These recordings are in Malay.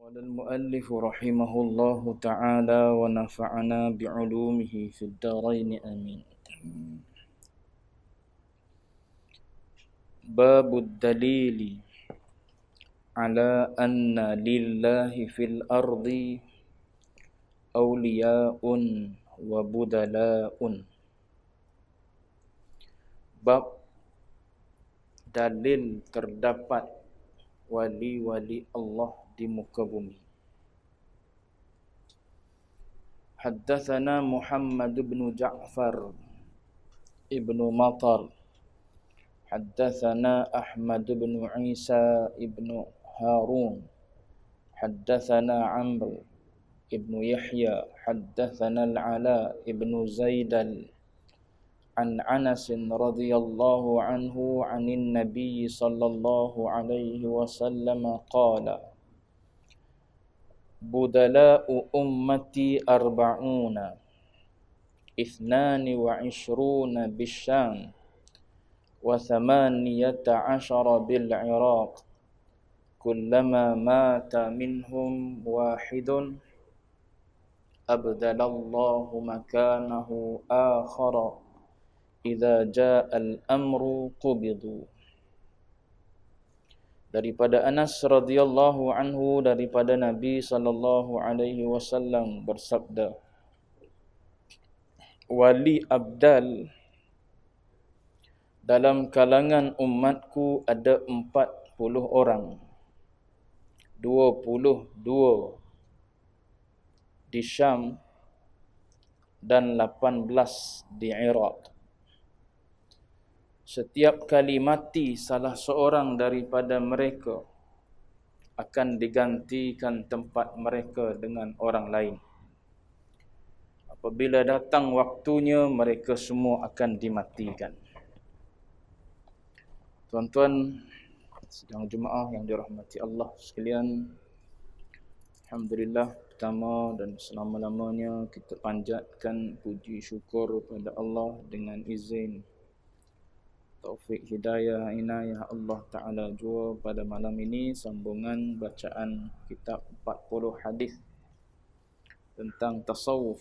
قال المؤلف رحمه الله تعالى ونفعنا بعلومه في الدارين آمين. باب الدليل على أن لله في الأرض أولياء وبدلاء. Bab dalil terdapat wali-wali Allah di muka bumi. Haddatsana Muhammad bin Ja'far ibnu Matar. Haddatsana Ahmad bin Isa ibnu Harun. Haddatsana Amr ibnu Yahya. Haddatsana Al-Ala ibnu Zaid عن أنس رضي الله عنه عن النبي صلى الله عليه وسلم قال بدلاء أمتي 40 22 بالشام 18 بالعراق كلما مات منهم واحد أبدل الله مكانه آخر idza ja'al amru qubidu. Daripada Anas radhiyallahu anhu, daripada Nabi sallallahu alaihi wasallam bersabda, wali abdal dalam kalangan umatku ada 40 orang, 22 di Syam dan 18 di Iraq. Setiap kali mati salah seorang daripada mereka, akan digantikan tempat mereka dengan orang lain. Apabila datang waktunya, mereka semua akan dimatikan. Tuan-tuan sidang Jumaah yang dirahmati Allah sekalian, alhamdulillah, pertama dan selama-lamanya kita panjatkan puji syukur pada Allah dengan izin taufik hidayah inayah Allah Ta'ala jua pada malam ini sambungan bacaan kitab 40 hadis tentang tasawuf.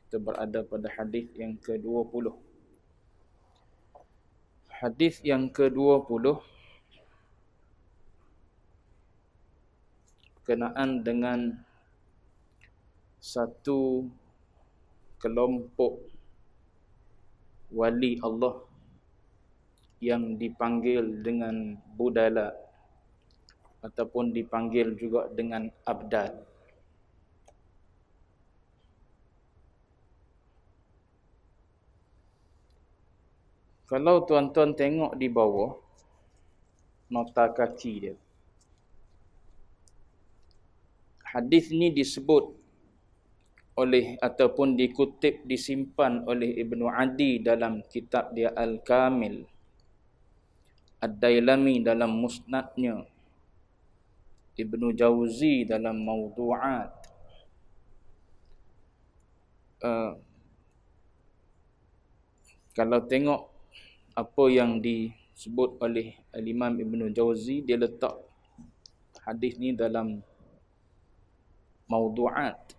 Kita berada pada hadis yang ke-20. Hadis yang ke-20 berkenaan dengan satu kelompok wali Allah yang dipanggil dengan budala ataupun dipanggil juga dengan abdal. Kalau tuan-tuan tengok di bawah nota kaki dia, hadis ni disebut oleh ataupun dikutip, disimpan oleh Ibnu Adi dalam kitab dia Al-Kamil, Ad-Dailami dalam Musnadnya, Ibnu Jauzi dalam Mawdu'at. Kalau tengok apa yang disebut oleh Al-Imam Ibnu Jauzi, dia letak hadis ni dalam Mawdu'at,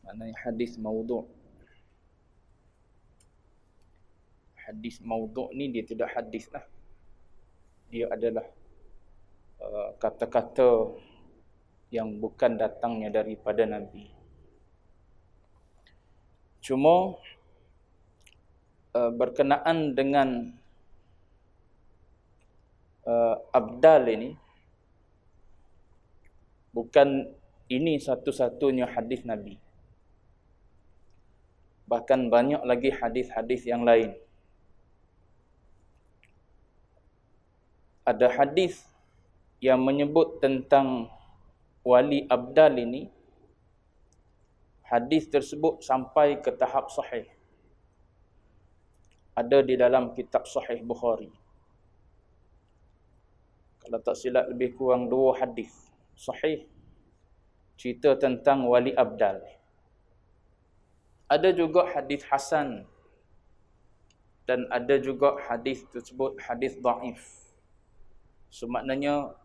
maknanya hadis mawdu'. Hadis mawdu' ni dia tidak hadis lah. Dia adalah kata-kata yang bukan datangnya daripada Nabi. Cuma berkenaan dengan abdal ini, bukan ini satu-satunya hadis Nabi. Bahkan banyak lagi hadis-hadis yang lain. Ada hadis yang menyebut tentang wali abdal ini. Hadis tersebut sampai ke tahap sahih. Ada di dalam kitab Sahih Bukhari. Kalau tak silap lebih kurang 2 hadis sahih cerita tentang wali abdal. Ada juga hadis hasan dan ada juga hadis tersebut hadis dhaif. So maknanya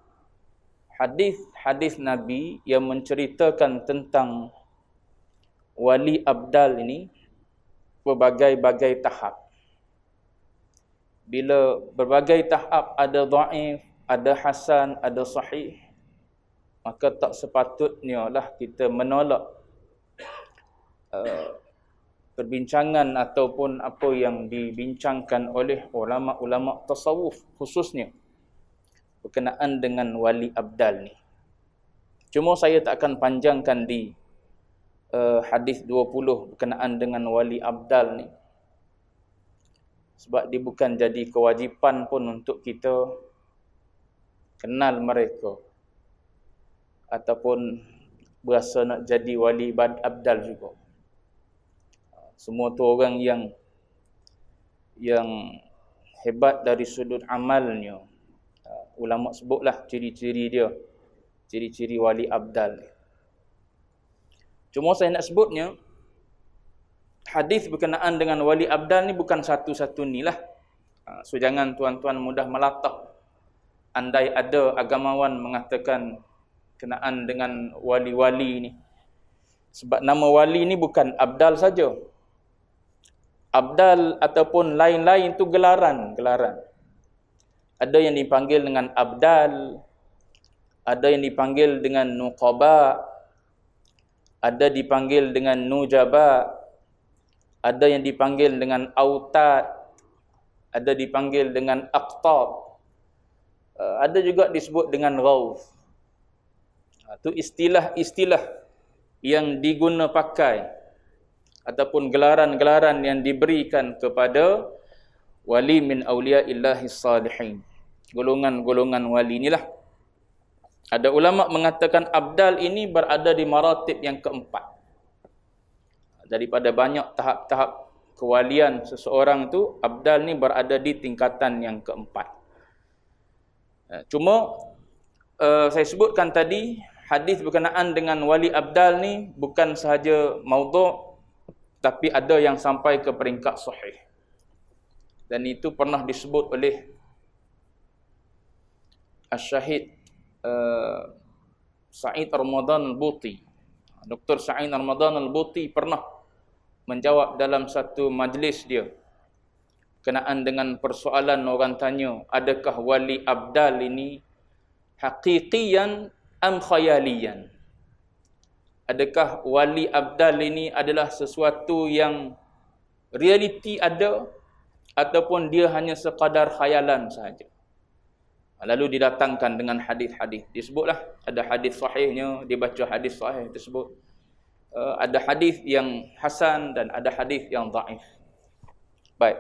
hadis-hadis Nabi yang menceritakan tentang wali abdal ini berbagai-bagai tahap. Bila berbagai tahap, ada dhaif, ada hasan, ada sahih, maka tak sepatutnya lah kita menolak perbincangan ataupun apa yang dibincangkan oleh ulama-ulama tasawuf, khususnya berkenaan dengan wali abdal ni. Cuma saya tak akan panjangkan di hadis 20 berkenaan dengan wali abdal ni, sebab dia bukan jadi kewajipan pun untuk kita kenal mereka ataupun berasa nak jadi wali abdal juga. Semua tu orang yang hebat dari sudut amalnya. Ulama sebutlah ciri-ciri dia, ciri-ciri wali abdal. Cuma saya nak sebutnya, hadis berkenaan dengan wali abdal ni bukan satu-satu ni lah. So jangan tuan-tuan mudah melatah. Andai ada agamawan mengatakan kenaan dengan wali-wali ni. Sebab nama wali ni bukan abdal saja. Abdal ataupun lain-lain tu gelaran. Ada yang dipanggil dengan abdal, ada yang dipanggil dengan nuqaba, ada dipanggil dengan nujaba, ada yang dipanggil dengan autad, ada dipanggil dengan aqtab, ada juga disebut dengan ghaus. Itu istilah-istilah yang diguna pakai ataupun gelaran-gelaran yang diberikan kepada wali min awliya'illahi salihin. Golongan-golongan wali inilah. Ada ulama mengatakan abdal ini berada di maratib yang keempat. Daripada banyak tahap-tahap kewalian seseorang tu, abdal ni berada di tingkatan yang keempat. Cuma saya sebutkan tadi, hadis berkenaan dengan wali abdal ni bukan sahaja maudhu', tapi ada yang sampai ke peringkat sahih. Dan itu pernah disebut oleh Asy-Syahid Sa'id Ramadan Al-Buti. Dr. Sa'id Ramadan Al-Buti pernah menjawab dalam satu majlis dia kenaan dengan persoalan orang tanya, adakah wali abdal ini haqiqiyan am khayaliyan? Adakah wali abdal ini adalah sesuatu yang realiti ada ataupun dia hanya sekadar khayalan sahaja? Lalu didatangkan dengan hadis-hadis. Disebutlah ada hadis sahihnya, dibaca hadis sahih tersebut. Ada hadis yang hasan dan ada hadis yang dhaif. Baik.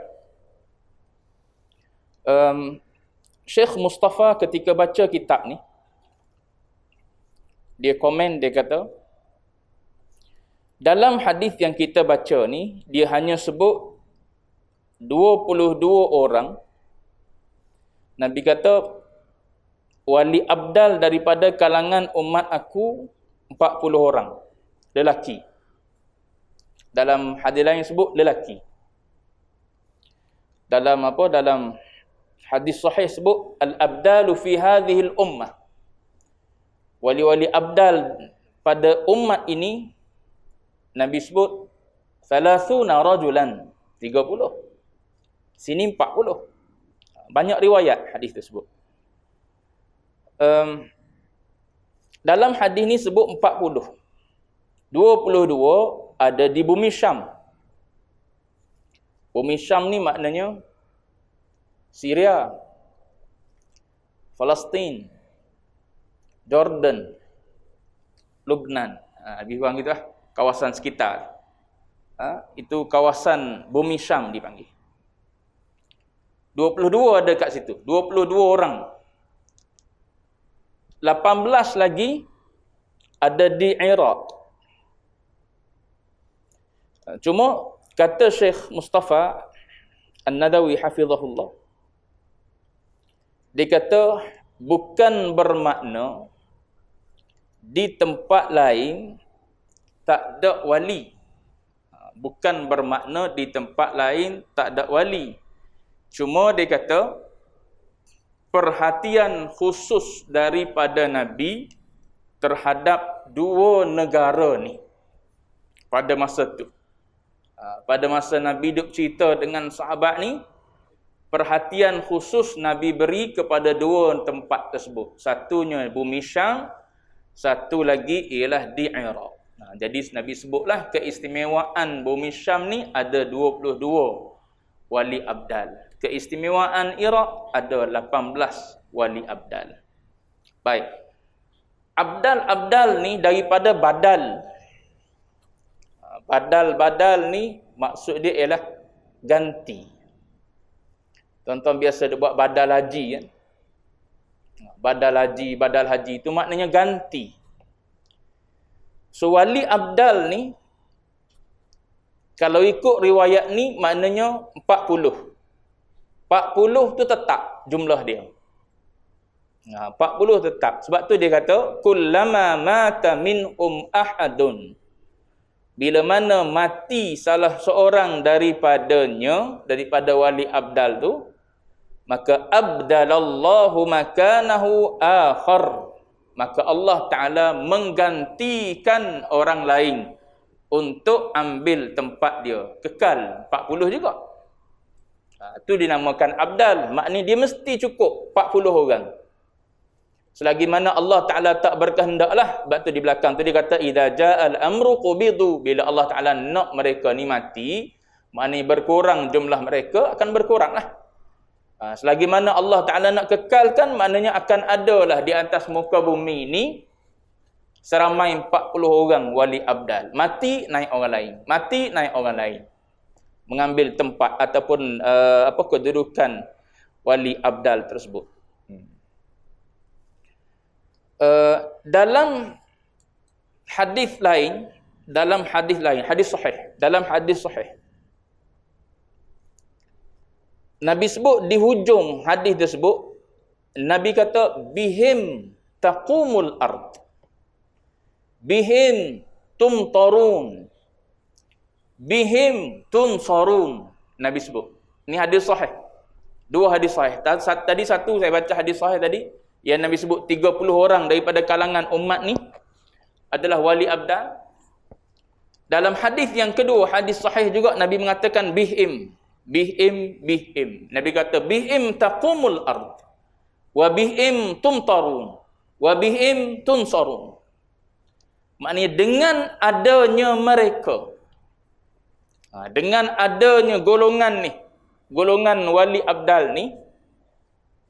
Syekh Mustafa ketika baca kitab ni, dia komen, dia kata, dalam hadis yang kita baca ni, dia hanya sebut 22 orang. Nabi kata, wali abdal daripada kalangan umat aku 40 orang. Lelaki. Dalam hadis lain sebut lelaki. Dalam hadis sahih sebut al-abdalu fi hadhihi al-ummah. Wali-wali abdal pada umat ini Nabi sebut 30 rajulan, 30. Sini 40. Banyak riwayat hadis tersebut. Dalam hadis ni sebut 40. 22 ada di bumi Syam. Bumi Syam ni maknanya Syria, Palestin, Jordan, Lebanon. Lebih kurang gitu lah. Kawasan sekitar. Itu kawasan bumi Syam dipanggil. 22 ada kat situ. 22 orang. 18 lagi ada di Iraq. Cuma kata Syekh Mustafa An-Nadawi hafizahullah, dia kata bukan bermakna di tempat lain tak ada wali. Bukan bermakna di tempat lain tak ada wali. Cuma dia kata perhatian khusus daripada Nabi terhadap dua negara ni pada masa tu. Pada masa Nabi duk cerita dengan sahabat ni, perhatian khusus Nabi beri kepada dua tempat tersebut. Satunya bumi Syam, satu lagi ialah di Iraq. Jadi Nabi sebutlah keistimewaan bumi Syam ni ada 22 wali abdal. Keistimewaan Iraq ada 18 wali abdal. Baik. Abdal-abdal ni daripada badal. Badal-badal ni maksud dia ialah ganti. Tuan-tuan biasa dia buat badal haji kan. Badal haji itu maknanya ganti. So wali abdal ni kalau ikut riwayat ni maknanya 40. 40 tu tetap jumlah dia. 40 tetap. Sebab tu dia kata kullama mata minhum ahadun. Bila mana mati salah seorang daripada wali abdal tu, maka abdalallahu makanahu akhar. Maka Allah Ta'ala menggantikan orang lain untuk ambil tempat dia. Kekal 40 juga. Itu dinamakan abdal. Maknanya dia mesti cukup 40 orang. Selagi mana Allah Ta'ala tak berkehendaklah. Sebab tu di belakang tu dia kata idza ja'al amru qubidu. Bila Allah Ta'ala nak mereka ni mati, maknanya berkurang jumlah mereka, akan berkurang lah. Selagi mana Allah Ta'ala nak kekalkan, maknanya akan adalah di atas muka bumi ini seramai 40 orang wali abdal. Mati, naik orang lain. Mati, naik orang lain. Mengambil tempat ataupun kedudukan wali abdal tersebut. Dalam hadis lain, hadis sahih, Nabi sebut di hujung hadis tersebut, Nabi kata bihim taqumul ard, bihim tumtarun, bihim tunsarun. Nabi sebut. Ini hadis sahih. Dua hadis sahih. Tadi satu saya baca hadis sahih tadi, yang Nabi sebut 30 orang daripada kalangan umat ni adalah wali abdal. Dalam hadis yang kedua, hadis sahih juga, Nabi mengatakan bihim. Nabi kata bihim taqumul ard wa bihim tumtarun wa bihim tunsarun. Maknanya dengan adanya mereka, dengan adanya golongan wali abdal ni,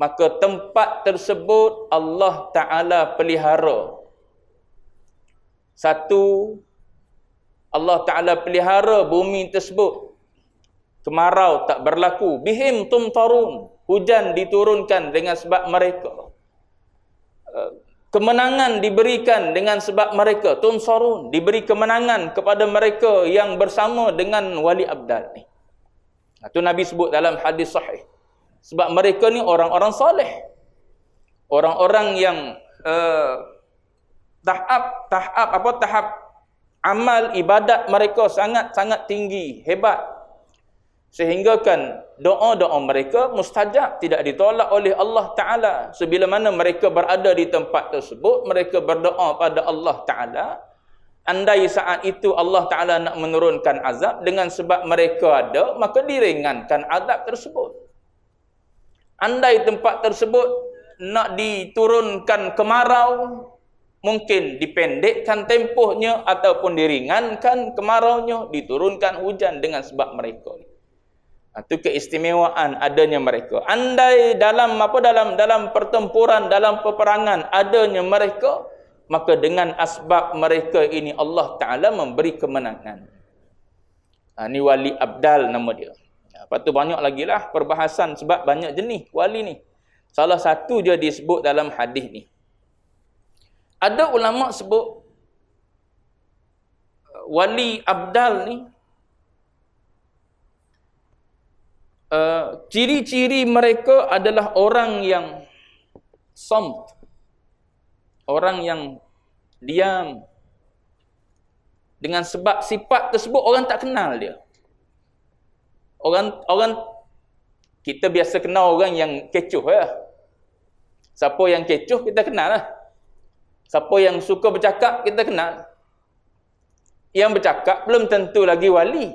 maka tempat tersebut Allah Ta'ala pelihara. Satu, Allah Ta'ala pelihara bumi tersebut, kemarau tak berlaku. Bihim tumtarun, hujan diturunkan dengan sebab mereka. Kemenangan diberikan dengan sebab mereka. Tunsarun, diberi kemenangan kepada mereka yang bersama dengan wali abdal ni. Itu Nabi sebut dalam hadis sahih. Sebab mereka ni orang-orang soleh. Orang-orang yang tahap amal ibadat mereka sangat-sangat tinggi, hebat. Sehingga kan doa-doa mereka mustajab, tidak ditolak oleh Allah Ta'ala. Sebila mana mereka berada di tempat tersebut, mereka berdoa pada Allah Ta'ala. Andai saat itu Allah Ta'ala nak menurunkan azab, dengan sebab mereka ada, maka diringankan azab tersebut. Andai tempat tersebut nak diturunkan kemarau, mungkin dipendekkan tempohnya ataupun diringankan kemaraunya, diturunkan hujan dengan sebab mereka. Itu keistimewaan adanya mereka. Andai dalam pertempuran, dalam peperangan adanya mereka, maka dengan asbab mereka ini Allah Ta'ala memberi kemenangan. Ini wali abdal nama dia. Lepas tu banyak lagi lah perbahasan sebab banyak jenis wali ni. Salah satu je disebut dalam hadis ni. Ada ulama sebut wali abdal ni, ciri-ciri mereka adalah orang yang samt, orang yang diam. Dengan sebab sifat tersebut orang tak kenal dia. Orang kita biasa kenal orang yang kecoh ya. Siapa yang kecoh, kita kenal lah. Siapa yang suka bercakap, kita kenal. Yang bercakap belum tentu lagi wali.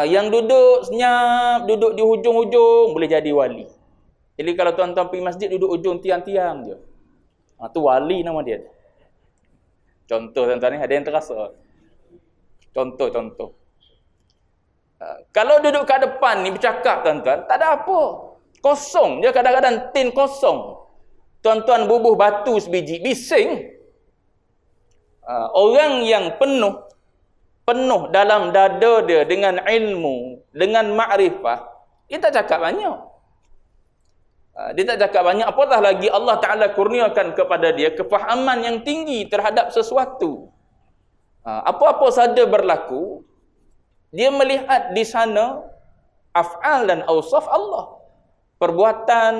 Yang duduk senyap, duduk di hujung-hujung, boleh jadi wali. Jadi kalau tuan-tuan pergi masjid, duduk ujung tiang-tiang je. Tu wali nama dia. Contoh tuan-tuan ni, ada yang terasa. Contoh. Kalau duduk kat depan ni bercakap tuan-tuan, tak ada apa. Kosong je, kadang-kadang tin kosong. Tuan-tuan bubuh batu sebiji, bising. Orang yang penuh dalam dada dia dengan ilmu, dengan makrifah, dia tak cakap banyak. Apatah lagi Allah Ta'ala kurniakan kepada dia kefahaman yang tinggi terhadap sesuatu. Apa-apa saja berlaku, dia melihat di sana af'al dan awsaf Allah. Perbuatan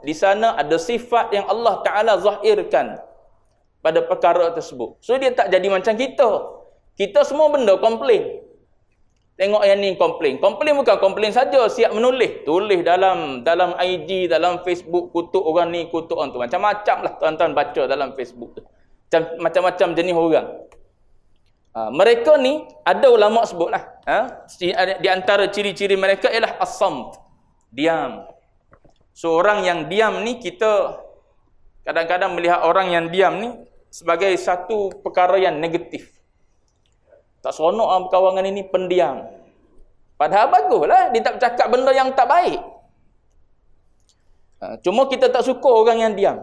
di sana ada sifat yang Allah Ta'ala zahirkan pada perkara tersebut. So dia tak jadi macam kita. Kita semua benda komplain. Tengok yang ni komplain. Komplain bukan komplain saja, siap menulis. Tulis dalam IG, dalam Facebook, kutuk orang ni, kutuk orang tu. Macam-macam lah tuan-tuan baca dalam Facebook tu. Macam-macam jenis orang. Mereka ni, ada ulama sebut lah. Di antara ciri-ciri mereka ialah as-samt. Diam. So orang yang diam ni, kita kadang-kadang melihat orang yang diam ni sebagai satu perkara yang negatif. Tak seronok berkawan dengan ini, pendiam. Padahal baguslah, dia tak bercakap benda yang tak baik. Cuma kita tak suka orang yang diam.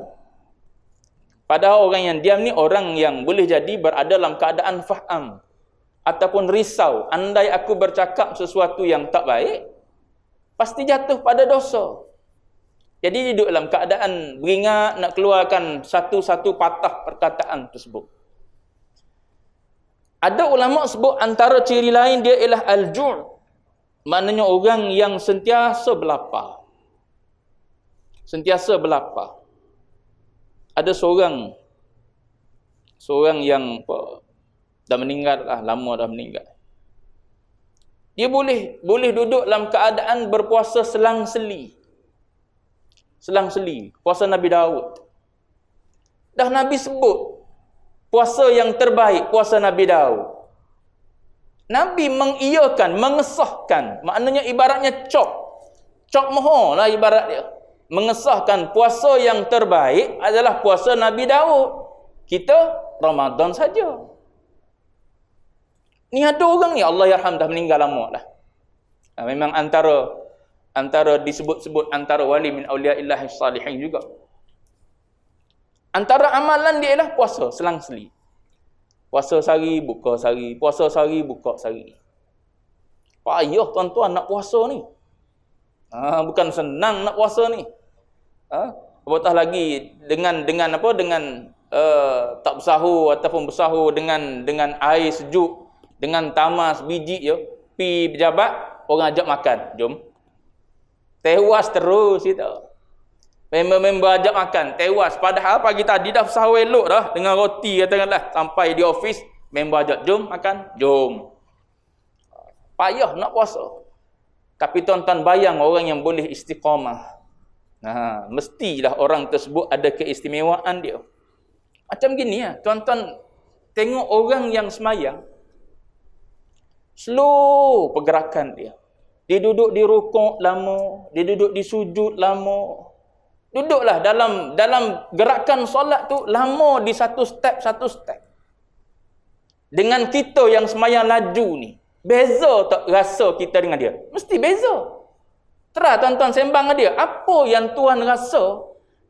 Padahal orang yang diam ni orang yang boleh jadi berada dalam keadaan faham ataupun risau. Andai aku bercakap sesuatu yang tak baik, pasti jatuh pada dosa. Jadi duduk dalam keadaan beringat nak keluarkan satu-satu patah perkataan tersebut. Ada ulama sebut antara ciri lain dia ialah al-ju'. Maknanya orang yang sentiasa berlapar. Sentiasa berlapar. Ada seorang yang dah meninggal lah, lama dah meninggal. Dia boleh duduk dalam keadaan berpuasa selang-seli. Selang-seli, puasa Nabi Daud. Dah Nabi sebut puasa yang terbaik, puasa Nabi Daud. Nabi mengiyakan, mengesahkan. Maknanya ibaratnya cop moho lah ibarat dia. Mengesahkan puasa yang terbaik adalah puasa Nabi Daud. Kita Ramadan saja. Ni ada orang ni, Allah yarham, dah meninggal lama dah. Memang antara disebut-sebut antara wali min awliya'illahi salihin juga. Antara amalan dia ialah puasa selang-seli. Puasa sehari, buka sehari. Puasa sehari, buka sehari. Payah tuan-tuan nak puasa ni. Bukan senang nak puasa ni. Apatah lagi dengan tak bersahur ataupun bersahur dengan air sejuk, dengan tamas biji je, pi pejabat, orang ajak makan. Jom. Tewas terus kita. Member-member ajak makan, tewas. Padahal pagi tadi dah sahur elok dah dengan roti katakanlah. Sampai di office, member ajak, jom makan, jom. Payah nak puasa. Tapi tuan-tuan bayang orang yang boleh istiqamah. Mestilah orang tersebut ada keistimewaan dia. Macam gini ya, tuan-tuan tengok orang yang semayang, slow pergerakan dia. Dia duduk di rukuk lama, dia duduk di sujud lama. Duduklah dalam gerakan solat tu lama di satu step. Dengan kita yang semayang laju ni, beza tak rasa kita dengan dia? Mesti beza. Terah tuan-tuan sembang dengan dia, apa yang tuan rasa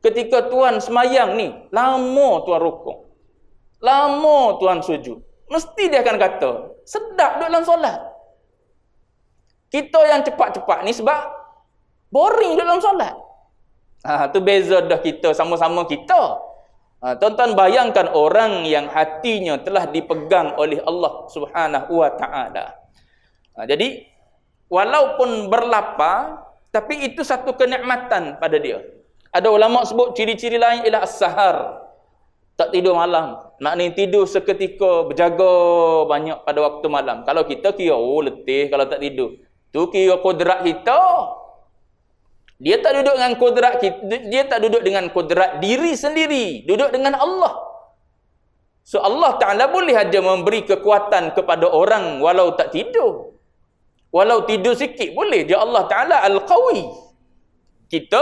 ketika tuan semayang ni? Lama tuan rukuk, lama tuan sujud. Mesti dia akan kata, sedap duduk dalam solat. Kita yang cepat-cepat ni sebab boring duduk dalam solat. Tu beza dah kita, sama-sama kita. Tuan-tuan bayangkan orang yang hatinya telah dipegang oleh Allah Subhanahu wa taala. Jadi walaupun berlapar, tapi itu satu kenikmatan pada dia. Ada ulama sebut ciri-ciri lain ialah as-sahar. Tak tidur malam. Maknanya tidur seketika, berjaga banyak pada waktu malam. Kalau kita kira letih kalau tak tidur. Tu kira kodrat kita. Dia tak duduk dengan kudrat dia tak duduk dengan kudrat diri sendiri, duduk dengan Allah. So Allah Ta'ala boleh aja memberi kekuatan kepada orang walau tak tidur. Walau tidur sikit boleh je. Allah Ta'ala Al-Qawi. Kita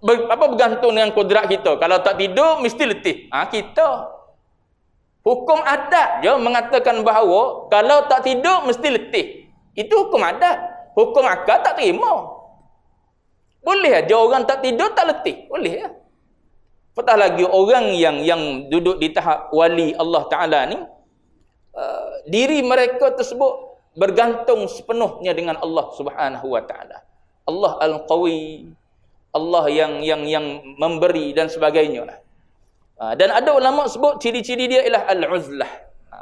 bergantung dengan kudrat kita. Kalau tak tidur mesti letih. Kita. Hukum adat je mengatakan bahawa kalau tak tidur mesti letih. Itu hukum adat. Hukum akal tak terima. Boleh aja orang tak tidur tak letih. Boleh ya. Apatah lagi orang yang duduk di tahap wali Allah Ta'ala ni, diri mereka tersebut bergantung sepenuhnya dengan Allah Subhanahu wa Ta'ala. Allah Al-Qawi, Allah yang memberi dan sebagainya lah. Dan ada ulama sebut ciri-ciri dia ialah al-uzlah.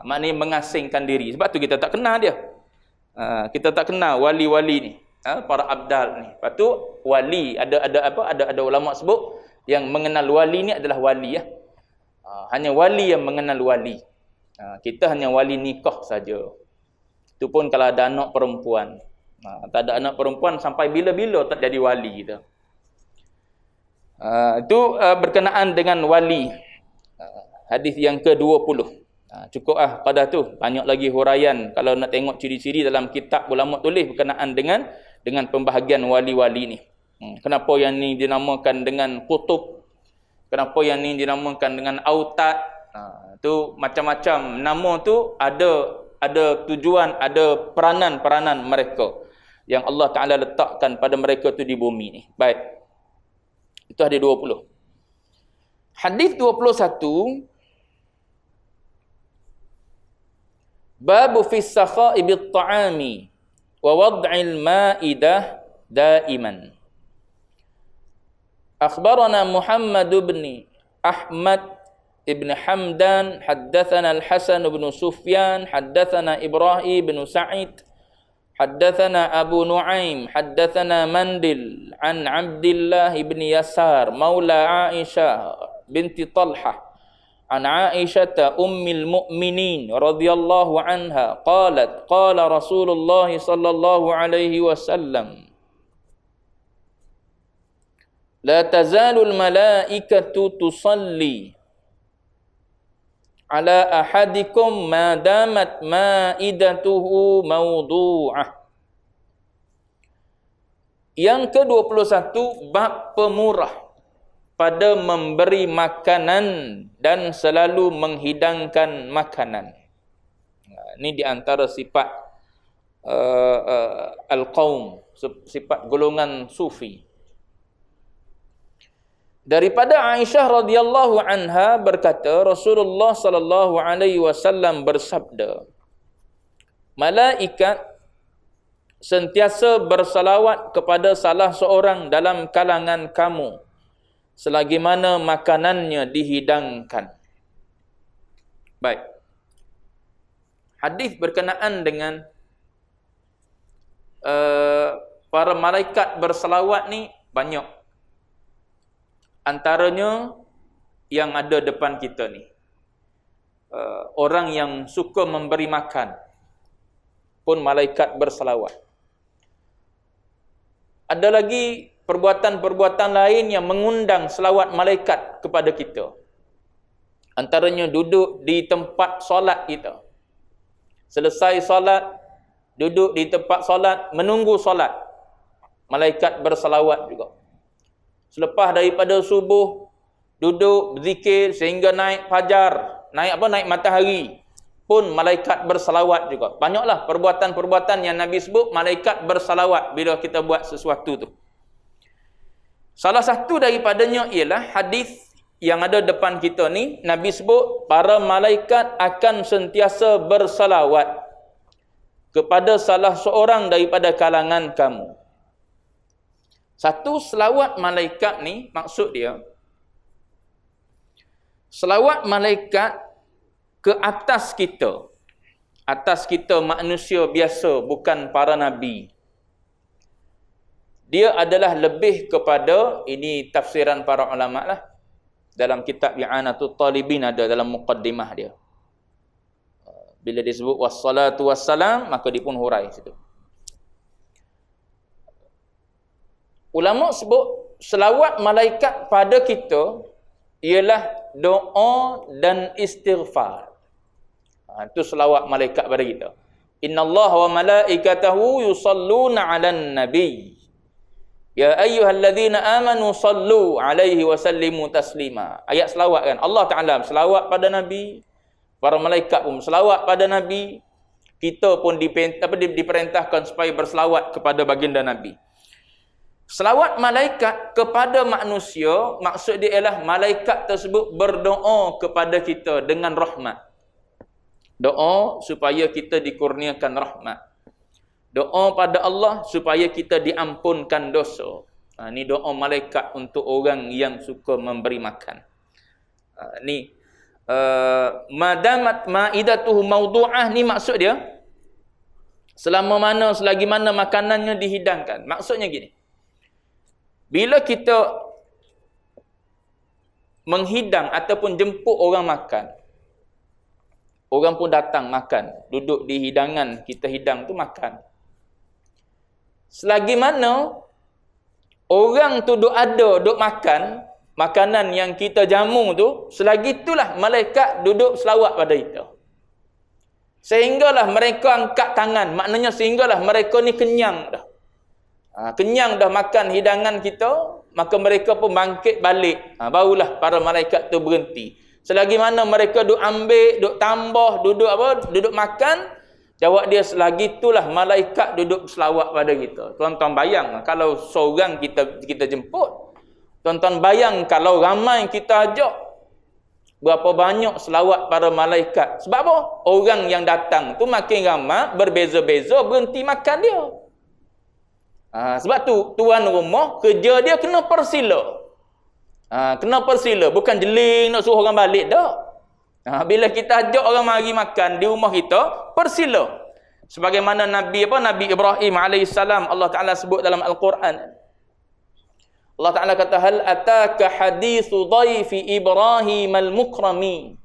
Maknanya mengasingkan diri. Sebab tu kita tak kenal dia. Kita tak kenal wali-wali ni. Para abdal ni. Lepas tu wali ada ulama sebut yang mengenal wali ni adalah wali ya. Hanya wali yang mengenal wali. Kita hanya wali nikah saja. Itu pun kalau ada anak perempuan. Tak ada anak perempuan sampai bila-bila tak jadi wali kita. Itu berkenaan dengan wali. Hadis yang ke-20. Cukup pada tu. Banyak lagi huraian kalau nak tengok ciri-ciri dalam kitab ulama tulis berkenaan dengan pembahagian wali-wali ni. Kenapa yang ni dinamakan dengan kutub? Kenapa yang ni dinamakan dengan autad? Tu macam-macam nama tu ada tujuan, ada peranan-peranan mereka yang Allah Ta'ala letakkan pada mereka tu di bumi ni. Baik. Itu hadis 20. Hadis 21. Babu fi sakha'i bit ta'ami wa wad'il ma'idah daiman. Akhbarana Muhammad bin Ahmad ibn Hamdan haddathana Al-Hasan bin Sufyan haddathana Ibrahim bin Sa'id haddathana Abu Nuaim haddathana Mandil an Abdullah ibn Yasar maula Aisyah binti Talhah an Aisyah ummil mu'minin radhiyallahu anha qalat qala Rasulullah sallallahu alaihi wasallam la tazalul malaikatu tusalli ala ahadikum ma damat ma'idatuhu mawdu'ah. Yang ke-21 bab pemurah pada memberi makanan dan selalu menghidangkan makanan. Ini di antara sifat al-qaum, sifat golongan sufi. Daripada Aisyah radhiyallahu anha berkata Rasulullah sallallahu alaihi wasallam bersabda, malaikat sentiasa bersalawat kepada salah seorang dalam kalangan kamu selagi mana makanannya dihidangkan. Baik. Hadis berkenaan dengan para malaikat bersalawat ni banyak. Antaranya yang ada depan kita ni. Orang yang suka memberi makan pun malaikat bersalawat. Ada lagi perbuatan-perbuatan lain yang mengundang selawat malaikat kepada kita. Antaranya duduk di tempat solat kita. Selesai solat, duduk di tempat solat, menunggu solat. Malaikat bersalawat juga. Selepas daripada subuh, duduk berzikir sehingga naik fajar, naik matahari, pun malaikat bersalawat juga. Banyaklah perbuatan-perbuatan yang Nabi sebut malaikat bersalawat bila kita buat sesuatu tu. Salah satu daripadanya ialah hadis yang ada depan kita ni, Nabi sebut para malaikat akan sentiasa bersalawat kepada salah seorang daripada kalangan kamu. Satu, selawat malaikat ni maksud dia selawat malaikat ke atas kita. Atas kita manusia biasa, bukan para nabi. Dia adalah lebih kepada, ini tafsiran para ulama lah. Dalam kitab I'anatul Talibin ada dalam muqaddimah dia. Bila disebut wassalatu wassalam, maka dia pun hurai situ. Ulama sebut selawat malaikat pada kita ialah doa dan istighfar. Itu selawat malaikat pada kita. Innallaha wa malaikatahu yusalluna 'alan nabi. Ya ayyuhalladzina amanu sallu 'alaihi wa sallimu taslima. Ayat selawat kan. Allah Taala selawat pada nabi, para malaikat pun selawat pada nabi. Kita pun diperintahkan supaya berselawat kepada baginda nabi. Selawat malaikat kepada manusia, maksud dia ialah malaikat tersebut berdoa kepada kita dengan rahmat. Doa supaya kita dikurniakan rahmat. Doa pada Allah supaya kita diampunkan dosa. Ini doa malaikat untuk orang yang suka memberi makan. Madamat ma'idatuhu mawdu'ah, ni maksud dia selagi mana makanannya dihidangkan. Maksudnya gini, bila kita menghidang ataupun jemput orang makan, orang pun datang makan, duduk di hidangan kita hidang tu makan. Selagi mana orang tu duduk makan makanan yang kita jamu tu, selagi itulah malaikat duduk selawat pada kita. Sehinggalah mereka angkat tangan, maknanya sehinggalah mereka ni kenyang dah. Kenyang dah makan hidangan kita, maka mereka pun bangkit balik. Barulah para malaikat tu berhenti. Selagi mana mereka duduk ambil, duduk tambah, duduk makan, jawab dia selagi itulah malaikat duduk selawat pada kita. Tuan-tuan bayang, kalau seorang kita jemput, tuan-tuan bayang kalau ramai kita ajak, berapa banyak selawat para malaikat. Sebab apa? Orang yang datang tu makin ramai, berbeza-beza, berhenti makan dia. Sebab tu tuan rumah kerja dia kena persila. Kena persila, bukan jeling nak suruh orang balik dah. Bila kita ajak orang mari makan di rumah kita, persila. Sebagaimana Nabi Ibrahim alaihissalam, Allah Taala sebut dalam Al-Quran. Allah Taala kata, hal ataka hadithu dhaifi Ibrahim al-mukrami.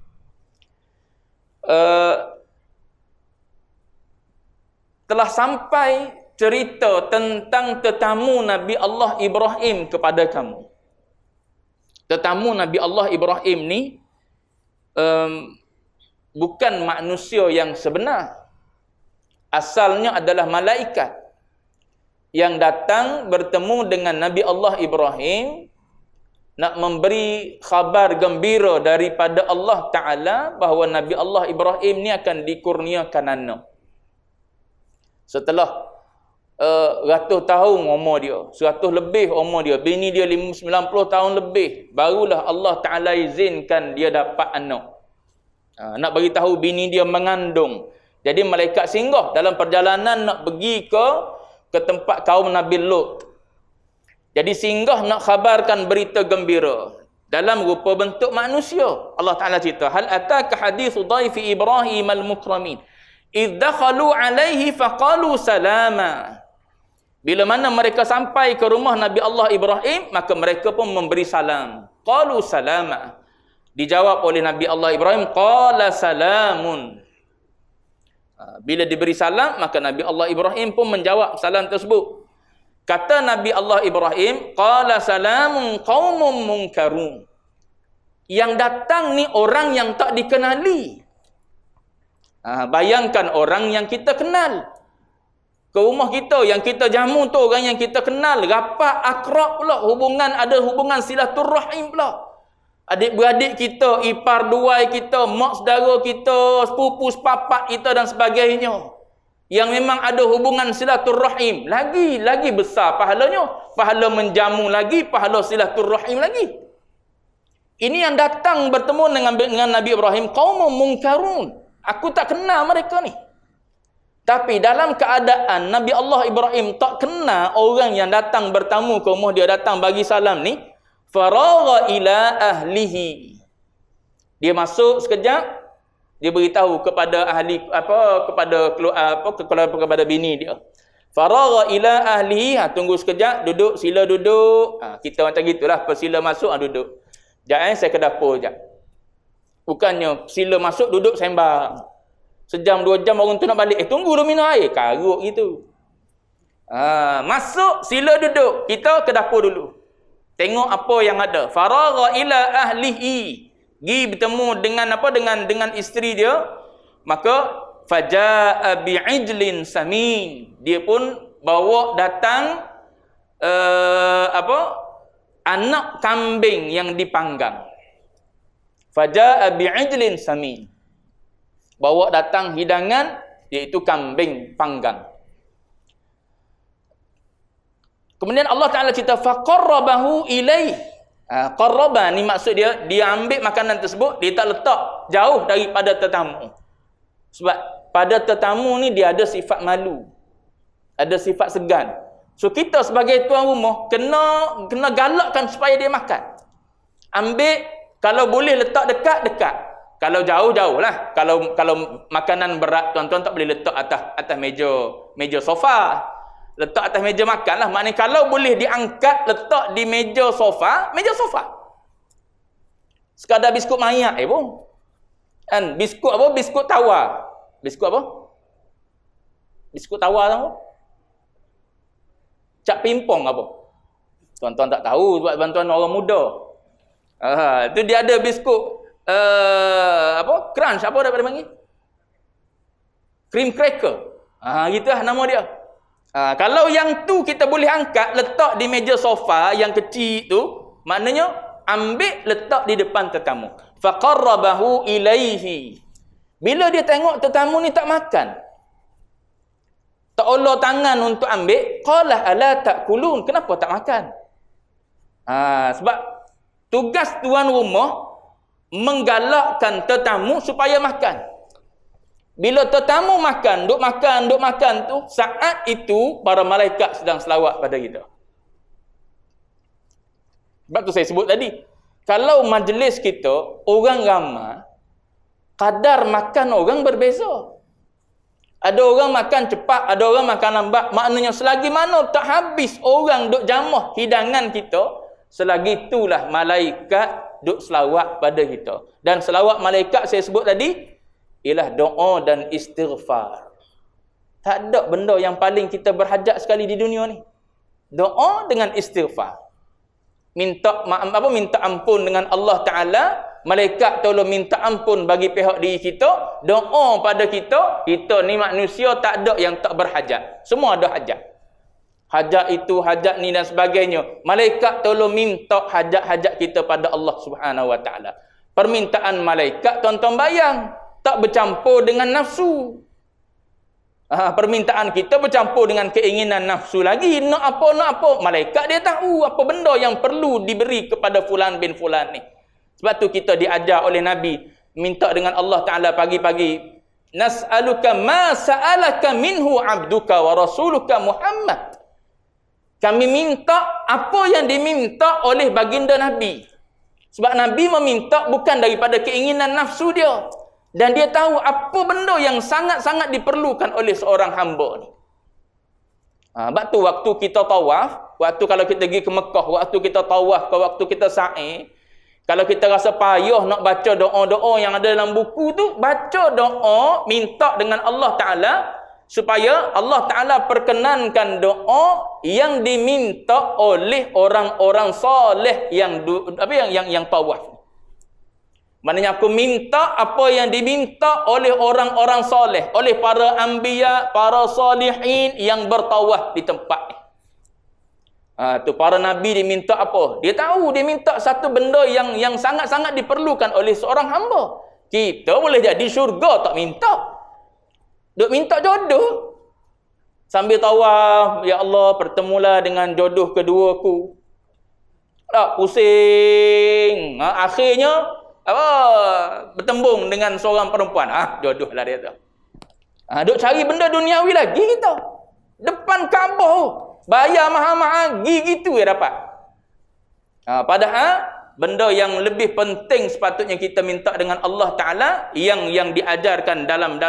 Telah sampai cerita tentang tetamu Nabi Allah Ibrahim kepada kamu. Tetamu Nabi Allah Ibrahim ni bukan manusia yang sebenar. Asalnya adalah malaikat yang datang bertemu dengan Nabi Allah Ibrahim nak memberi khabar gembira daripada Allah Ta'ala bahawa Nabi Allah Ibrahim ni akan dikurniakan anak. Setelah ratus tahun umur dia, 100 lebih umur dia, bini dia 90 tahun lebih, barulah Allah Ta'ala izinkan dia dapat anak. Nak beritahu bini dia mengandung. Jadi malaikat singgah dalam perjalanan nak pergi ke tempat kaum Nabi Lut. Jadi singgah nak khabarkan berita gembira dalam rupa bentuk manusia. Allah Ta'ala cerita, hal ataka hadithu dhaifi Ibrahim al-mukramin idh dakhalu alaihi faqalu salama. Bila mana mereka sampai ke rumah Nabi Allah Ibrahim, maka mereka pun memberi salam. Qalu salama. Dijawab oleh Nabi Allah Ibrahim, qala salamun. Bila diberi salam, maka Nabi Allah Ibrahim pun menjawab salam tersebut. Kata Nabi Allah Ibrahim, qala salamun qaumun munkarun. Yang datang ni orang yang tak dikenali. Bayangkan orang yang kita kenal ke rumah kita, yang kita jamu tu orang yang kita kenal, rapat, akrab pula, ada hubungan silaturrahim pula. Adik-beradik kita, ipar duai kita, mak saudara kita, sepupu sepapak kita dan sebagainya. Yang memang ada hubungan silaturrahim. Lagi besar pahalanya. Pahala menjamu lagi, pahala silaturrahim lagi. Ini yang datang bertemu dengan Nabi Ibrahim, qaumun munkarun. Aku tak kenal mereka ni. Tapi dalam keadaan Nabi Allah Ibrahim tak kenal orang yang datang bertamu ke rumah dia, datang bagi salam ni, faragha ila ahlihi. Dia masuk sekejap, dia beritahu kepada ahli kepada bini dia. Faragha ila ahlihi, tunggu sekejap, duduk, sila duduk. Kita macam gitulah, persila masuk, duduk. Sekejap saya ke dapur sekejap. Bukannya sila masuk, duduk sembang. Sejam, 2 jam orang tu nak balik. Tunggu dulu minum air. Karuk gitu. Masuk, sila duduk. Kita ke dapur dulu. Tengok apa yang ada. Faragha ila ahlihi. Gi bertemu dengan apa? Dengan isteri dia. Maka faja'a bi'ijlin samin. Dia pun bawa datang anak kambing yang dipanggang. Faja'a bi'ijlin samin. Bawa datang hidangan, iaitu kambing panggang. Kemudian Allah Ta'ala cerita faqarrabahu ilaih. Qarraba ni maksud dia ambil makanan tersebut, dia tak letak jauh daripada tetamu. Sebab pada tetamu ni dia ada sifat malu, ada sifat segan. So kita sebagai tuan rumah kena galakkan supaya dia makan. Ambil, kalau boleh letak dekat. Kalau jauh lah. Kalau makanan berat, tuan-tuan tak boleh letak atas meja sofa. Letak atas meja makan lah. Maknanya kalau boleh diangkat, letak di meja sofa. Sekadar biskut mayak pun. Kan? Biskut apa? Biskut tawar. Biskut apa? Biskut tawar apa? Cap pimpong apa? Tuan-tuan tak tahu sebab bantuan orang muda. Tu dia ada biskut crunch apa dapat panggil? Cream cracker. Gitulah nama dia. Kalau yang tu kita boleh angkat, letak di meja sofa yang kecil tu, maknanya ambil letak di depan tetamu. Faqarrabahu ilaihi. Bila dia tengok tetamu ni tak makan, tak ulur tangan untuk ambil, qala ala ta'kulun, kenapa tak makan? Sebab tugas tuan rumah menggalakkan tetamu supaya makan. Bila tetamu makan, duk makan tu, saat itu para malaikat sedang selawat pada kita. Sebab tu saya sebut tadi, kalau majlis kita orang ramai, kadar makan orang berbeza. Ada orang makan cepat, ada orang makan lambat. Maknanya selagi mana tak habis orang duk jamah hidangan kita, selagi itulah malaikat duk selawat pada kita. Dan selawat malaikat saya sebut tadi ialah doa dan istighfar. Tak ada benda yang paling kita berhajat sekali di dunia ni. Doa dengan istighfar. Minta ampun dengan Allah Ta'ala. Malaikat tolong minta ampun bagi pihak diri kita. Doa pada kita. Kita ni manusia tak ada yang tak berhajat. Semua ada hajat. Hajat itu, hajat ni dan sebagainya. Malaikat tolong minta hajat-hajat kita pada Allah Subhanahu Wa Ta'ala. Permintaan malaikat, tuan-tuan bayang, tak bercampur dengan nafsu. Permintaan kita bercampur dengan keinginan nafsu lagi. Nak apa. Malaikat dia tahu apa benda yang perlu diberi kepada fulan bin fulan ni. Sebab tu kita diajar oleh Nabi minta dengan Allah Ta'ala pagi-pagi. Nas'aluka ma sa'alaka minhu abduka wa rasuluka Muhammad. Kami minta apa yang diminta oleh baginda Nabi. Sebab Nabi meminta bukan daripada keinginan nafsu dia. Dan dia tahu apa benda yang sangat-sangat diperlukan oleh seorang hamba ni. Sebab tu waktu kita tawaf, waktu kalau kita pergi ke Mekah, waktu kita tawaf, waktu kita sa'i, kalau kita rasa payah nak baca doa-doa yang ada dalam buku tu, baca doa, minta dengan Allah Ta'ala, supaya Allah Ta'ala perkenankan doa yang diminta oleh orang-orang soleh yang tawaf. Maknanya aku minta apa yang diminta oleh orang-orang soleh, oleh para anbiya, para salihin yang bertawaf di tempat ni. Tu para nabi diminta apa? Dia tahu dia minta satu benda yang sangat-sangat diperlukan oleh seorang hamba. Kita boleh jadi syurga tak minta. Duk minta jodoh. Sambil tawaf, ya Allah, pertemulah dengan jodoh keduaku. Tak pusing. Akhirnya bertembung dengan seorang perempuan. Jodoh lah dia tu. Duk cari benda duniawi lagi kita. Depan Kaabah. Bayar mahal-mahal, gitu ya dapat. Padahal benda yang lebih penting sepatutnya kita minta dengan Allah Ta'ala yang diajarkan dalam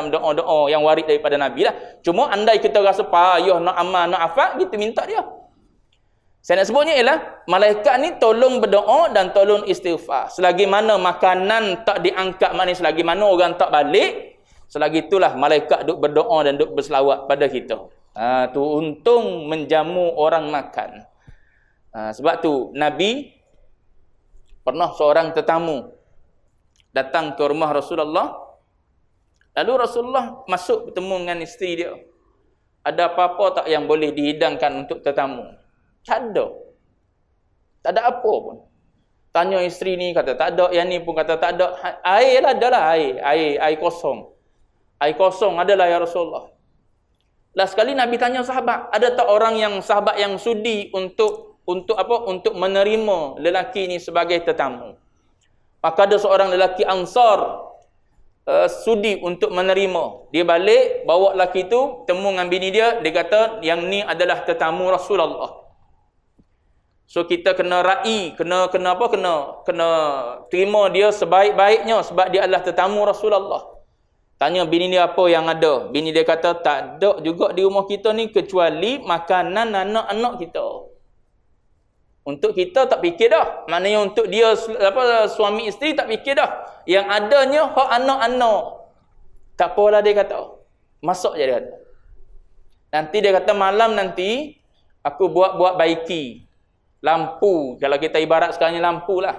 doa-doa yang warid daripada Nabi lah. Cuma andai kita rasa payah nak amal, nak hafal, kita minta dia. Saya nak sebutnya ialah malaikat ni tolong berdoa dan tolong istighfar. Selagi mana makanan tak diangkat, maknanya selagi mana orang tak balik, selagi itulah malaikat duk berdoa dan duk berselawat pada kita. Tu untung menjamu orang makan. Sebab tu Nabi pernah seorang tetamu datang ke rumah Rasulullah. Lalu Rasulullah masuk bertemu dengan isteri dia. Ada apa-apa tak yang boleh dihidangkan untuk tetamu? Tak ada. Tak ada apa pun. Tanya isteri ni, kata tak ada. Yang ni pun kata tak ada. Air lah, adalah air. Air kosong. Air kosong adalah ya Rasulullah. Last sekali Nabi tanya sahabat, ada tak orang yang sahabat yang sudi untuk menerima lelaki ni sebagai tetamu? Maka ada seorang lelaki Ansar sudi untuk menerima. Dia balik, bawa lelaki tu, temu dengan bini dia, dia kata yang ni adalah tetamu Rasulullah. So kita kena kena terima dia sebaik-baiknya sebab dia adalah tetamu Rasulullah. Tanya bini dia apa yang ada. Bini dia kata tak ada juga di rumah kita ni kecuali makanan anak-anak kita. Untuk kita tak fikir dah. Maknanya untuk dia suami isteri tak fikir dah. Yang adanya hak anak-anak. Tak apalah dia kata. Masuk je dia kata. Nanti dia kata malam nanti aku buat baiki lampu. Kalau kita ibarat sekarang ni lampu lah.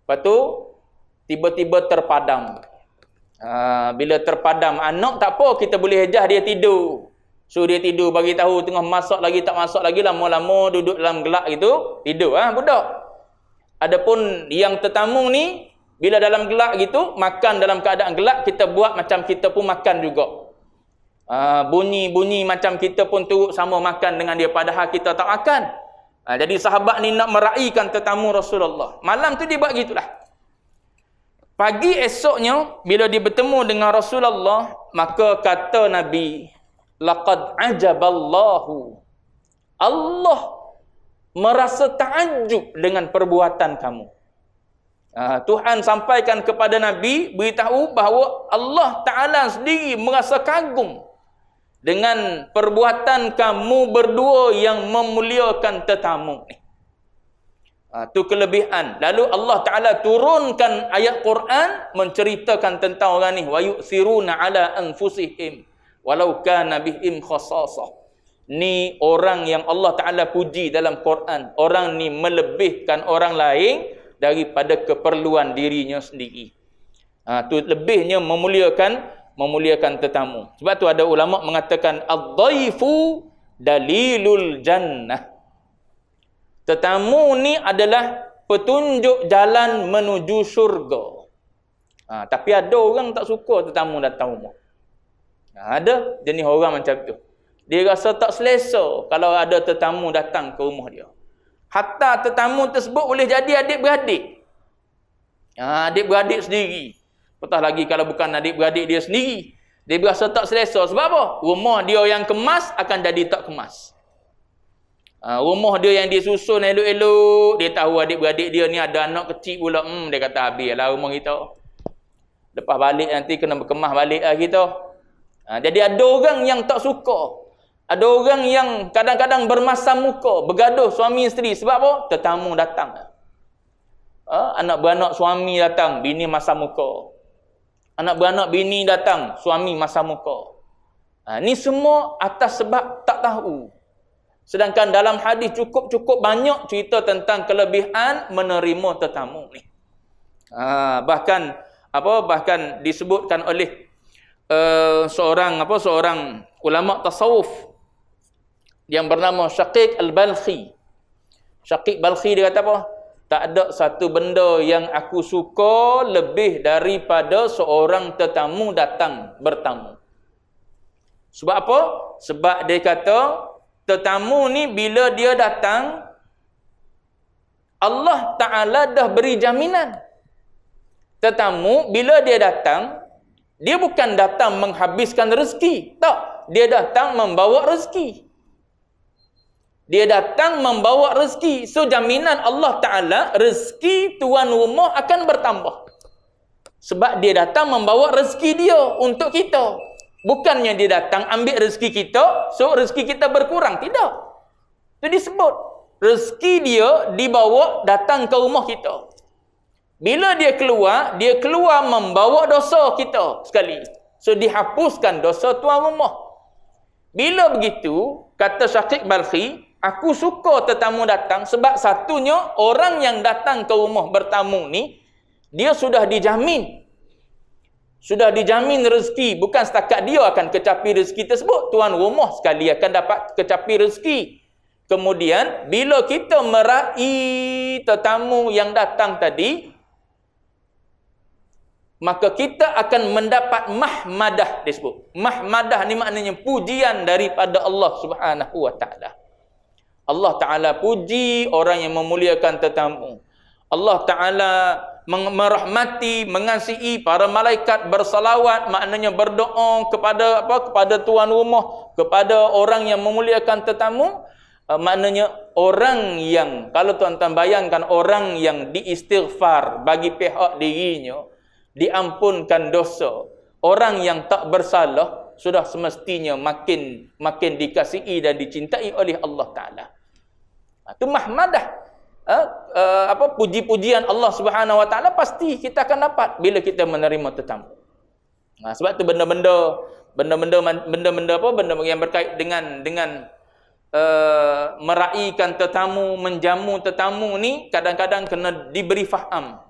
Lepas tu tiba-tiba terpadam. Bila terpadam anak tak apa, kita boleh hejah dia tidur. So dia tidur, bagi tahu tengah masak lagi tak masak lagi, lama-lama duduk dalam gelak gitu, tidur budak. Adapun yang tetamu ni bila dalam gelak gitu, makan dalam keadaan gelak, kita buat macam kita pun makan juga. Bunyi-bunyi macam kita pun turut sama makan dengan dia, padahal kita tak makan. Jadi sahabat ni nak meraihkan tetamu Rasulullah. Malam tu dia buat gitulah. Pagi esoknya bila dia bertemu dengan Rasulullah, maka kata Nabi, laqad ajaballahu. Allah merasa takjub dengan perbuatan kamu. Tuhan sampaikan kepada Nabi, beritahu bahawa Allah Ta'ala sendiri merasa kagum dengan perbuatan kamu berdua yang memuliakan tetamu ni. Tu kelebihan. Lalu Allah Ta'ala turunkan ayat Quran menceritakan tentang orang ni. Wa yu'thiruna ala anfusihim walau kana bihim khasasah. Ni orang yang Allah Ta'ala puji dalam Quran. Orang ni melebihkan orang lain daripada keperluan dirinya sendiri. Tu lebihnya memuliakan tetamu. Sebab tu ada ulama mengatakan ad-dhaifu dalilul jannah. Tetamu ni adalah petunjuk jalan menuju syurga. Tapi ada orang tak suka tetamu datang rumah. Ada jenis orang macam tu. Dia rasa tak selesa kalau ada tetamu datang ke rumah dia. Hatta tetamu tersebut boleh jadi adik-beradik. Adik-beradik sendiri. Apatah lagi kalau bukan adik-beradik dia sendiri. Dia berasa tak selesa. Sebab apa? Rumah dia yang kemas akan jadi tak kemas. Rumah dia yang dia susun elok-elok, dia tahu adik-beradik dia ni ada anak kecil pula, dia kata habislah rumah kita. Lepas balik nanti kena berkemah balik lah kita. Jadi ada orang yang tak suka. Ada orang yang kadang-kadang bermasam muka, bergaduh suami isteri. Sebab apa? Tetamu datang. Anak beranak suami datang, bini masam muka. Anak beranak bini datang, suami masam muka. Ni semua atas sebab tak tahu. Sedangkan dalam hadis cukup banyak cerita tentang kelebihan menerima tetamu ni. Bahkan disebutkan oleh seorang ulama tasawuf yang bernama Syaqiq Al-Balkhi. Syaqiq Balkhi dia kata apa? Tak ada satu benda yang aku suka lebih daripada seorang tetamu datang bertamu. Sebab apa? Sebab dia kata tetamu ni bila dia datang, Allah Ta'ala dah beri jaminan. Tetamu bila dia datang, dia bukan datang menghabiskan rezeki. Tak. Dia datang membawa rezeki. Dia datang membawa rezeki. So jaminan Allah Ta'ala, rezeki tuan rumah akan bertambah. Sebab dia datang membawa rezeki dia untuk kita. Bukannya dia datang ambil rezeki kita, so rezeki kita berkurang. Tidak. Itu disebut. Rezeki dia dibawa datang ke rumah kita. Bila dia keluar membawa dosa kita sekali. So dihapuskan dosa tuan rumah. Bila begitu, kata Syaqiq Balkhi, aku suka tetamu datang sebab satunya orang yang datang ke rumah bertamu ni, dia sudah dijamin. Sudah dijamin rezeki. Bukan setakat dia akan kecapi rezeki tersebut. Tuan rumah sekali akan dapat kecapi rezeki. Kemudian, bila kita meraih tetamu yang datang tadi, maka kita akan mendapat mahmadah disebut. Mahmadah ni maknanya pujian daripada Allah Subhanahu wa taala. Allah Taala puji orang yang memuliakan tetamu. Allah Taala merahmati, mengasihi para malaikat bersalawat, maknanya berdoa kepada apa? Kepada tuan rumah, kepada orang yang memuliakan tetamu. Maknanya orang yang, kalau tuan-tuan bayangkan orang yang diistighfar bagi pihak dirinya, diampunkan dosa, orang yang tak bersalah sudah semestinya makin dikasihi dan dicintai oleh Allah Taala. Itu mahmadah, puji-pujian Allah Subhanahu wa taala pasti kita akan dapat bila kita menerima tetamu. Sebab tu benda-benda yang berkait dengan meraihkan tetamu, menjamu tetamu ni kadang-kadang kena diberi faham.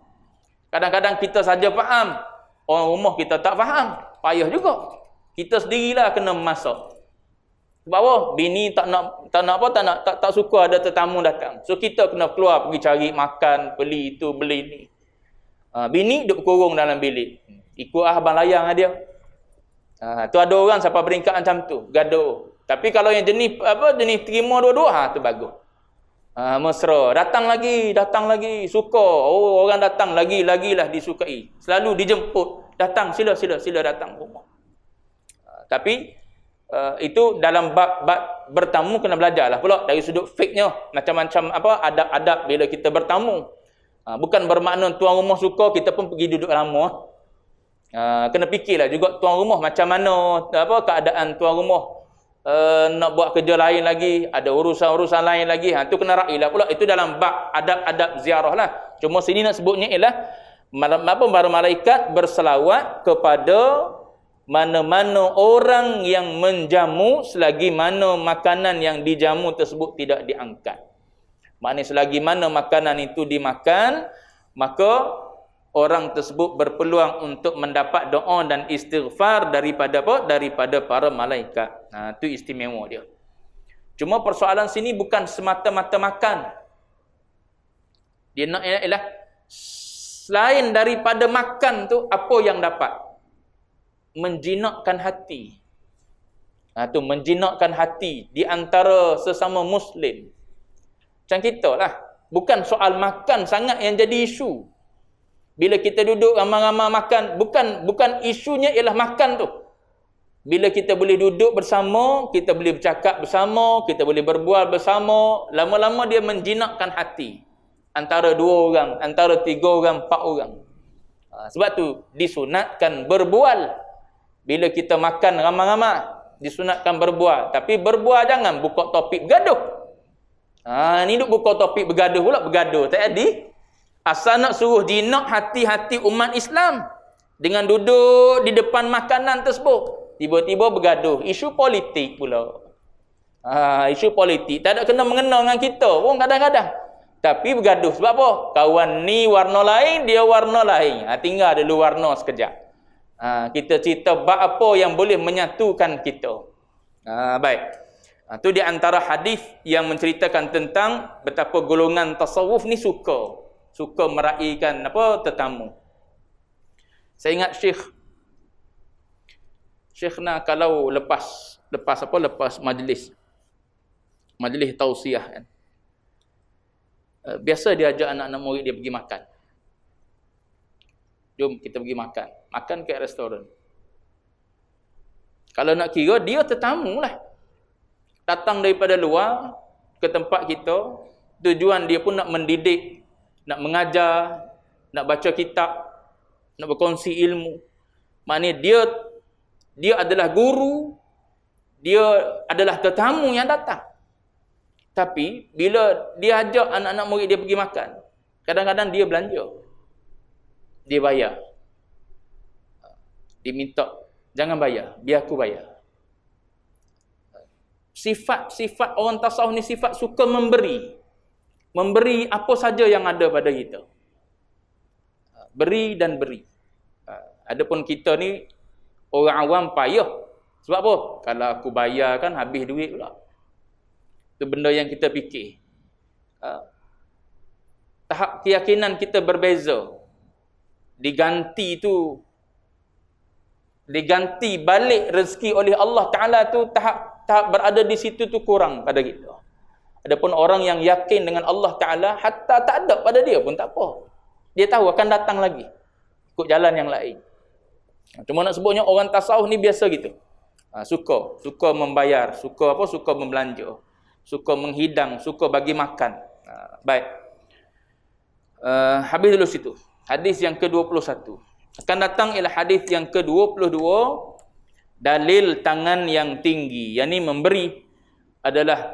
Kadang-kadang kita saja faham, orang rumah kita tak faham, payah juga. Kita sendirilah kena masak. Sebab apa? Bini tak suka ada tetamu datang. So kita kena keluar pergi cari makan, beli itu, beli ni. Bini duduk kurung dalam bilik. Ikut abang layang dia. Tu ada orang sampai beringkat macam tu, gaduh. Tapi kalau yang jenis terima dua-dua, tu bagus. Mesra, datang lagi, suka. Oh, orang datang lagilah disukai. Selalu dijemput, datang, sila datang rumah. Tapi itu dalam bab bertamu kena belajarlah pula dari sudut fiknya, macam-macam adab-adab bila kita bertamu. Bukan bermakna tuan rumah suka kita pun pergi duduk lama. Kena fikirlah juga tuan rumah macam mana keadaan tuan rumah. Nak buat kerja lain lagi, ada urusan-urusan lain lagi, tu kena railah pula. Itu dalam bab adab-adab ziarah lah. Cuma sini nak sebutnya ialah para malaikat berselawat kepada mana-mana orang yang menjamu selagi mana makanan yang dijamu tersebut tidak diangkat. Maknanya selagi mana makanan itu dimakan, maka orang tersebut berpeluang untuk mendapat doa dan istighfar daripada para malaikat. Itu istimewa dia. Cuma persoalan sini bukan semata-mata makan. Dia nak ialah selain daripada makan tu apa yang dapat? Menjinakkan hati. Tu menjinakkan hati di antara sesama muslim. Macam kita lah. Bukan soal makan sangat yang jadi isu. Bila kita duduk ramai-ramai makan, bukan isunya ialah makan tu. Bila kita boleh duduk bersama, kita boleh bercakap bersama, kita boleh berbual bersama, lama-lama dia menjinakkan hati. Antara 2 orang, antara 3 orang, 4 orang. Sebab tu disunatkan berbual. Bila kita makan ramai-ramai, disunatkan berbual. Tapi berbual jangan buka topik bergaduh. Ni duk buka topik bergaduh pula, bergaduh. Tak ada. Asal nak suruh jinak hati-hati umat Islam dengan duduk di depan makanan tersebut, tiba-tiba bergaduh. Isu politik pula. Isu politik tak ada kena mengena dengan kita pun kadang-kadang. Tapi bergaduh sebab apa? Kawan ni warna lain, dia warna lain. Tinggal dulu warna sekejap. Kita cerita bab apa yang boleh menyatukan kita. Baik. Itu di antara hadis yang menceritakan tentang betapa golongan tasawuf ni suka meraihkan tetamu. Saya ingat Syekhna kalau lepas majlis tausiah kan. Biasa dia ajak anak-anak murid dia pergi makan. Jom kita pergi makan ke restoran. Kalau nak kira dia tetamu lah. Datang daripada luar ke tempat kita, tujuan dia pun nak mendidik, nak mengajar, nak baca kitab, nak berkongsi ilmu. Maknanya dia adalah guru, dia adalah tetamu yang datang. Tapi bila dia ajak anak-anak murid dia pergi makan, kadang-kadang dia belanja. Dia bayar. Dia minta, jangan bayar, biar aku bayar. sifat orang tasawuf ni sifat suka memberi. Memberi apa saja yang ada pada kita. Beri dan beri. Adapun kita ni orang awam payah. Sebab apa? Kalau aku bayar kan habis duit pula. Itu benda yang kita fikir. Tahap keyakinan kita berbeza. Diganti balik rezeki oleh Allah Ta'ala tu tahap berada di situ tu kurang pada kita. Adapun orang yang yakin dengan Allah Ta'ala, hatta tak ada pada dia pun tak apa. Dia tahu akan datang lagi. Ikut jalan yang lain. Cuma nak sebutnya orang tasawuf ni biasa gitu. Suka membayar, suka membelanja, suka menghidang, suka bagi makan. Baik. Habis dulu situ. Hadis yang ke-21. Akan datang ialah hadis yang ke-22. Dalil tangan yang tinggi. Yang ni memberi adalah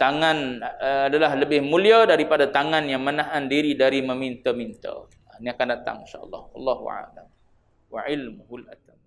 adalah lebih mulia daripada tangan yang menahan diri dari meminta-minta. Ini akan datang insya-Allah. Allahu a'lam. Wa ilmuhul atam.